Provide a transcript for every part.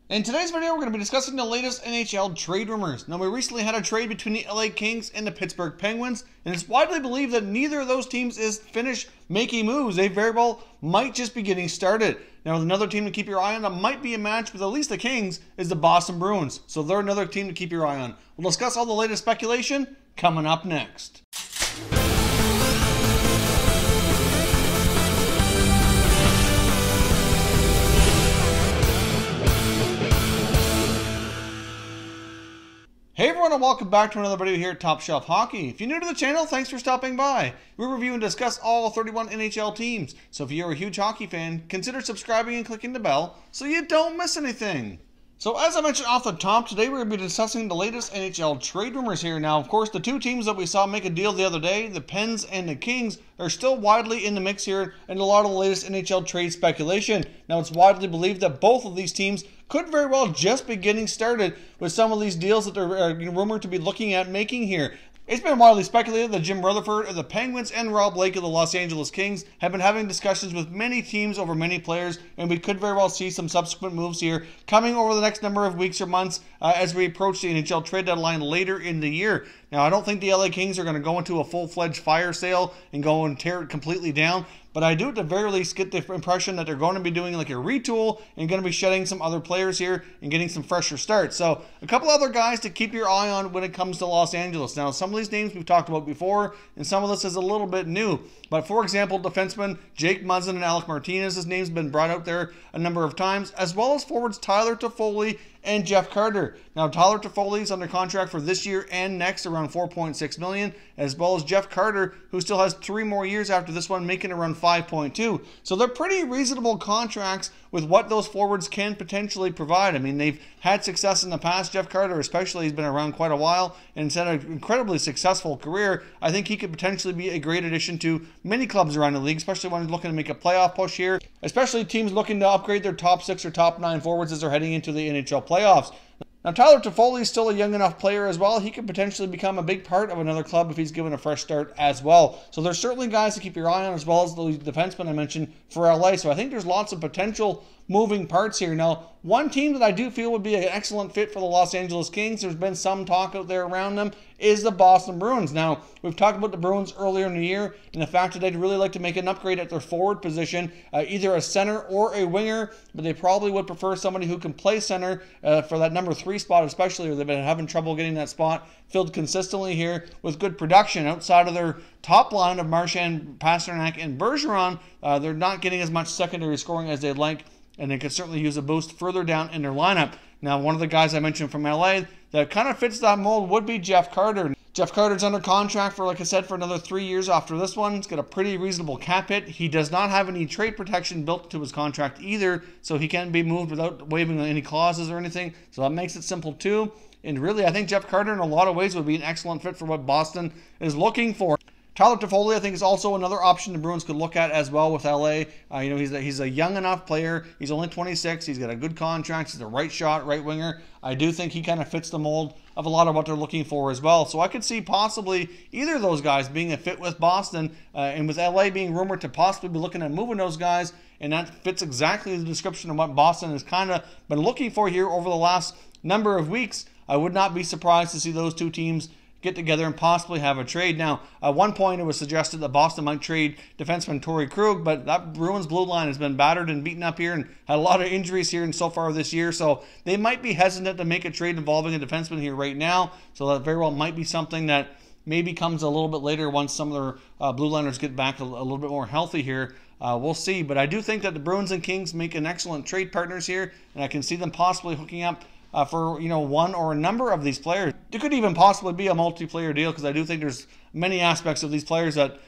In today's video, we're going to be discussing the latest NHL trade rumors. Now, we recently had a trade between the LA Kings and the Pittsburgh Penguins, and it's widely believed that neither of those teams is finished making moves. They very well might just be getting started. Now, another team to keep your eye on that might be a match with at least the Kings is the Boston Bruins. So they're another team to keep your eye on. We'll discuss all the latest speculation coming up next. Hey everyone, and welcome back to another video here at Top Shelf Hockey. If you're new to the channel, thanks for stopping by. We review and discuss all 31 NHL teams, so if you're a huge hockey fan, consider subscribing and clicking the bell so you don't miss anything. So as I mentioned off the top, today we're going to be discussing the latest NHL trade rumors here. Now, of course, the two teams that we saw make a deal the other day, the Pens and the Kings, are still widely in the mix here and a lot of the latest NHL trade speculation. Now, it's widely believed that both of these teams could very well just be getting started with some of these deals that they're rumored to be looking at making here. It's been widely speculated that Jim Rutherford of the Penguins and Rob Blake of the Los Angeles Kings have been having discussions with many teams over many players, and we could very well see some subsequent moves here coming over the next number of weeks or months as we approach the NHL trade deadline later in the year. Now, I don't think the LA Kings are going to go into a full-fledged fire sale and go and tear it completely down, but I do at the very least get the impression that they're going to be doing like a retool and going to be shedding some other players here and getting some fresher starts. So a couple other guys to keep your eye on when it comes to Los Angeles. Now, some of these names we've talked about before, and some of this is a little bit new. But for example, defensemen Jake Muzzin and Alec Martinez, his name's been brought out there a number of times, as well as forwards Tyler Toffoli and Jeff Carter. Now, Tyler Toffoli is under contract for this year and next, around $4.6 million, as well as Jeff Carter, who still has 3 more years after this one, making around $5.2. So they're pretty reasonable contracts with what those forwards can potentially provide. I mean, they've had success in the past. Jeff Carter especially, he's been around quite a while and has had an incredibly successful career. I think he could potentially be a great addition to many clubs around the league, especially when he's looking to make a playoff push here, especially teams looking to upgrade their top 6 or top 9 forwards as they're heading into the NHL playoffs. Now, Tyler Toffoli is still a young enough player as well. He could potentially become a big part of another club if he's given a fresh start as well. So there's certainly guys to keep your eye on, as well as the defenseman I mentioned for LA. So I think there's lots of potential moving parts here. Now, one team that I do feel would be an excellent fit for the Los Angeles Kings, there's been some talk out there around them, is the Boston Bruins. Now, we've talked about the Bruins earlier in the year and the fact that they'd really like to make an upgrade at their forward position, either a center or a winger, but they probably would prefer somebody who can play center for that number 3 spot especially, or they've been having trouble getting that spot filled consistently here with good production. Outside of their top line of Marchand, Pasternak, and Bergeron, they're not getting as much secondary scoring as they'd like, and they could certainly use a boost further down in their lineup. Now, one of the guys I mentioned from LA that kind of fits that mold would be Jeff Carter. Jeff Carter's under contract for, like I said, for another 3 years after this one. He's got a pretty reasonable cap hit. He does not have any trade protection built to his contract either, so he can't be moved without waiving any clauses or anything. So that makes it simple too. And really, I think Jeff Carter in a lot of ways would be an excellent fit for what Boston is looking for. Tyler Toffoli, I think, is also another option the Bruins could look at as well with LA. He's a young enough player. He's only 26. He's got a good contract. He's a right shot, right winger. I do think he kind of fits the mold of a lot of what they're looking for as well. So I could see possibly either of those guys being a fit with Boston, and with LA being rumored to possibly be looking at moving those guys, and that fits exactly the description of what Boston has kind of been looking for here over the last number of weeks. I would not be surprised to see those two teams get together and possibly have a trade. Now, at one point it was suggested that Boston might trade defenseman Torrey Krug, but that Bruins blue line has been battered and beaten up here and had a lot of injuries here and so far this year, so they might be hesitant to make a trade involving a defenseman here right now. So that very well might be something that maybe comes a little bit later once some of their blue liners get back a little bit more healthy here. We'll see, but I do think that the Bruins and Kings make an excellent trade partners here, and I can see them possibly hooking up for one or a number of these players. It could even possibly be a multiplayer deal, because I do think there's many aspects of these players that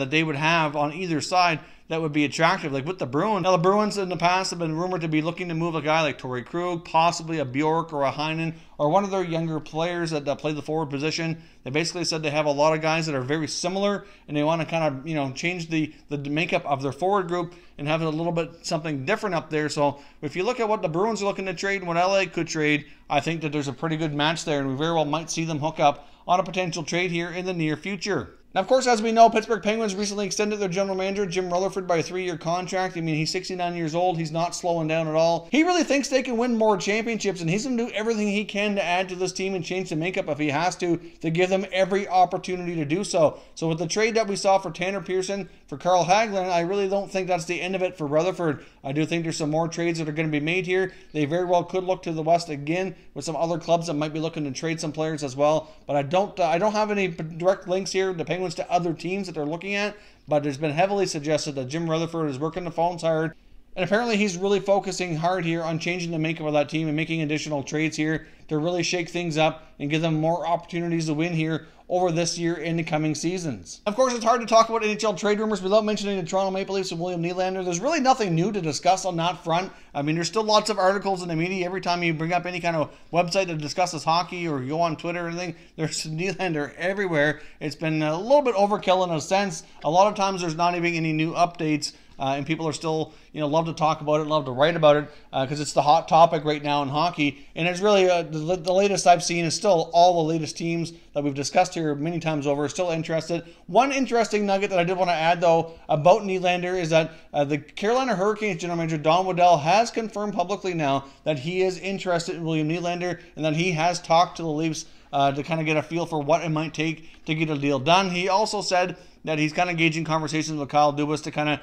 they would have on either side that would be attractive, like with the Bruins. Now, the Bruins in the past have been rumored to be looking to move a guy like Torrey Krug, possibly a Bjork or a Heinen, or one of their younger players that play the forward position. They basically said they have a lot of guys that are very similar, and they want to kind of, change the makeup of their forward group and have a little bit something different up there. So if you look at what the Bruins are looking to trade and what LA could trade, I think that there's a pretty good match there, and we very well might see them hook up on a potential trade here in the near future. Now, of course, as we know, Pittsburgh Penguins recently extended their general manager, Jim Rutherford, by a 3-year contract. I mean, he's 69 years old. He's not slowing down at all. He really thinks they can win more championships, and he's going to do everything he can to add to this team and change the makeup if he has to give them every opportunity to do so. So with the trade that we saw for Tanner Pearson, for Carl Hagelin, I really don't think that's the end of it for Rutherford. I do think there's some more trades that are going to be made here. They very well could look to the West again with some other clubs that might be looking to trade some players as well. But I don't have any direct links here, the Penguins, to other teams that they're looking at. But it's been heavily suggested that Jim Rutherford is working the phones hard. And apparently he's really focusing hard here on changing the makeup of that team and making additional trades here to really shake things up and give them more opportunities to win here over this year and the coming seasons. Of course, it's hard to talk about NHL trade rumors without mentioning the Toronto Maple Leafs and William Nylander. There's really nothing new to discuss on that front. I mean, there's still lots of articles in the media. Every time you bring up any kind of website that discusses hockey or you go on Twitter or anything, there's Nylander everywhere. It's been a little bit overkill in a sense. A lot of times there's not even any new updates. And people are still, love to talk about it, love to write about it, because it's the hot topic right now in hockey. And it's really, the latest I've seen is still all the latest teams that we've discussed here many times over are still interested. One interesting nugget that I did want to add, though, about Nylander is that the Carolina Hurricanes general manager Don Waddell has confirmed publicly now that he is interested in William Nylander and that he has talked to the Leafs to kind of get a feel for what it might take to get a deal done. He also said that he's kind of engaging conversations with Kyle Dubas to kind of,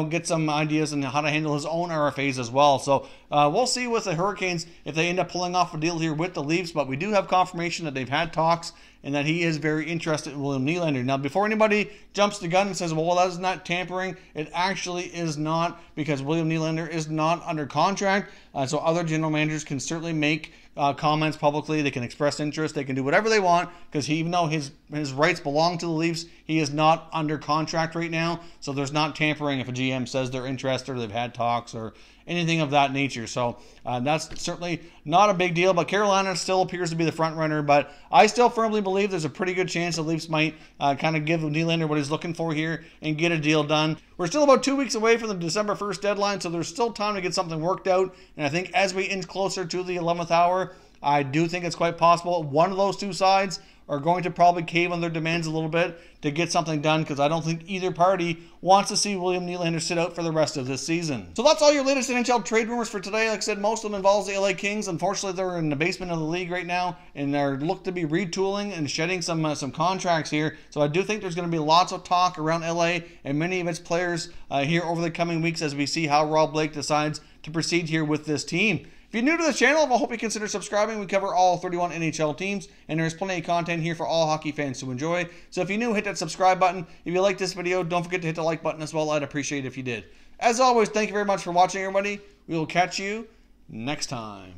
get some ideas on how to handle his own RFAs as well. So we'll see with the Hurricanes if they end up pulling off a deal here with the Leafs, but we do have confirmation that they've had talks and that he is very interested in William Nylander. Now, before anybody jumps the gun and says, well, that's not tampering, it actually is not, because William Nylander is not under contract, so other general managers can certainly make comments publicly. They can express interest. They can do whatever they want, because even though his rights belong to the Leafs, he is not under contract right now, so there's not tampering if a GM says they're interested or they've had talks or anything of that nature. So that's certainly not a big deal, but Carolina still appears to be the front runner. But I still firmly believe there's a pretty good chance the Leafs might kind of give Nylander what he's looking for here and get a deal done. We're still about 2 weeks away from the December 1st deadline, so there's still time to get something worked out. And I think as we inch closer to the 11th hour, I do think it's quite possible one of those two sides are going to probably cave on their demands a little bit to get something done, because I don't think either party wants to see William Nylander sit out for the rest of this season. So that's all your latest NHL trade rumors for today. Like I said, most of them involves the LA Kings. Unfortunately, they're in the basement of the league right now, and they're looked to be retooling and shedding some contracts here. So I do think there's going to be lots of talk around LA and many of its players here over the coming weeks as we see how Rob Blake decides to proceed here with this team. If you're new to the channel, I hope you consider subscribing. We cover all 31 NHL teams, and there's plenty of content here for all hockey fans to enjoy. So if you're new, hit that subscribe button. If you like this video, don't forget to hit the like button as well. I'd appreciate it if you did. As always, thank you very much for watching, everybody. We will catch you next time.